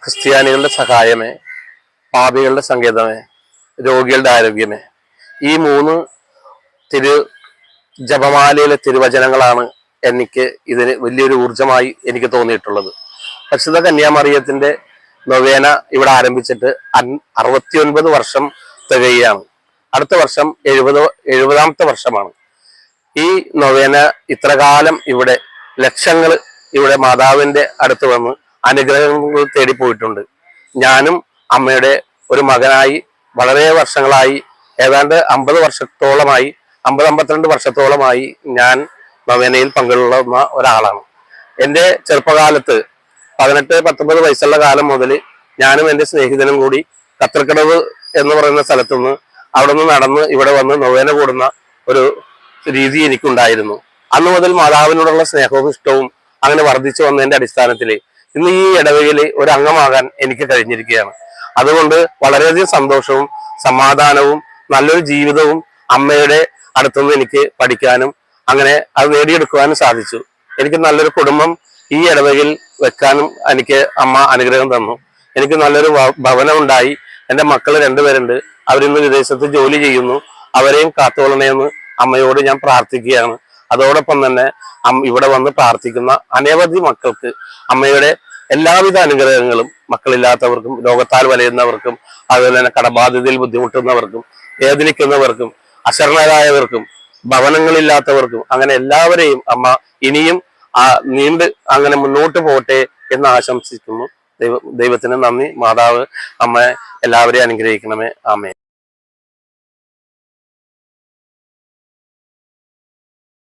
ക്രിസ്ത്യാനികളുടെ സഹായമേ, പാപികളുടെ സങ്കേതമേ, രോഗികളുടെ ആരോഗ്യമേ. ഈ മൂന്ന് തിരു ജപമാലയിലെ തിരുവചനങ്ങളാണ് എനിക്ക് ഇതിന് വലിയൊരു ഊർജമായി എനിക്ക് തോന്നിയിട്ടുള്ളത്. പരിശുദ്ധ കന്യാമറിയത്തിന്റെ നൊവേന ഇവിടെ ആരംഭിച്ചിട്ട് 69 വർഷം തികയാണ്. അടുത്ത വർഷം 70ാമത്തെ വർഷമാണ്. ഈ നൊവേന ഇത്രകാലം ഇവിടെ ലക്ഷങ്ങൾ ഇവിടെ മാതാവിന്റെ അടുത്ത് വന്ന് അനുഗ്രഹങ്ങൾ തേടിപ്പോയിട്ടുണ്ട്. ഞാനും അമ്മയുടെ ഒരു മകനായി വളരെ വർഷങ്ങളായി, ഏതാണ്ട് 50 വർഷത്തോളമായി, 50-52 വർഷത്തോളമായി ഞാൻ നൊവേനയിൽ പങ്കുകൊള്ളുന്ന ഒരാളാണ്. എൻ്റെ ചെറുപ്പകാലത്ത് 18-19 വയസ്സുള്ള കാലം മുതൽ ഞാനും എൻ്റെ സ്നേഹിതനും കൂടി കത്തർക്കടവ് എന്ന് പറയുന്ന സ്ഥലത്തുനിന്ന് അവിടെ നിന്ന് നടന്ന് ഇവിടെ വന്ന് നൊവേന കൂടുന്ന ഒരു രീതി എനിക്കുണ്ടായിരുന്നു. അന്ന് മുതൽ മാതാവിനോടുള്ള സ്നേഹവും ഇഷ്ടവും അങ്ങനെ വർദ്ധിച്ചു വന്നതിന്റെ അടിസ്ഥാനത്തിൽ ഇന്ന് ഈ ഇടവകയിൽ ഒരു അംഗമാകാൻ എനിക്ക് കഴിഞ്ഞിരിക്കുകയാണ്. അതുകൊണ്ട് വളരെയധികം സന്തോഷവും സമാധാനവും നല്ലൊരു ജീവിതവും അമ്മയുടെ അടുത്തുനിന്ന് എനിക്ക് പഠിക്കാനും അങ്ങനെ അത് നേടിയെടുക്കുവാനും സാധിച്ചു. എനിക്ക് നല്ലൊരു കുടുംബം ഈ ഇടവകയിൽ വെക്കാനും എനിക്ക് അമ്മ അനുഗ്രഹം തന്നു. എനിക്ക് നല്ലൊരു ഭവനം ഉണ്ടായി. എൻ്റെ മക്കൾ 2 പേരുണ്ട്. അവരിന്ന് വിദേശത്ത് ജോലി ചെയ്യുന്നു. അവരെയും കാത്തുകൊള്ളണമെന്ന് അമ്മയോട് ഞാൻ പ്രാർത്ഥിക്കുകയാണ്. അതോടൊപ്പം തന്നെ ഇവിടെ വന്ന് പ്രാർത്ഥിക്കുന്ന അനവധി മക്കൾക്ക് അമ്മയുടെ എല്ലാവിധ അനുഗ്രഹങ്ങളും, മക്കളില്ലാത്തവർക്കും, രോഗത്താൽ വലയുന്നവർക്കും, അതുപോലെ തന്നെ കടബാധ്യതയിൽ ബുദ്ധിമുട്ടുന്നവർക്കും, വേദനിക്കുന്നവർക്കും, അശരണരായവർക്കും, ഭവനങ്ങളില്ലാത്തവർക്കും, അങ്ങനെ എല്ലാവരെയും അമ്മ ഇനിയും നീണ്ട് അങ്ങനെ മുന്നോട്ട് പോട്ടെ എന്ന് ആശംസിക്കുന്നു. ദൈവത്തിന് നന്ദി. മാതാവ് അമ്മ എല്ലാവരെയും അനുഗ്രഹിക്കണമേ. ആമേൻ.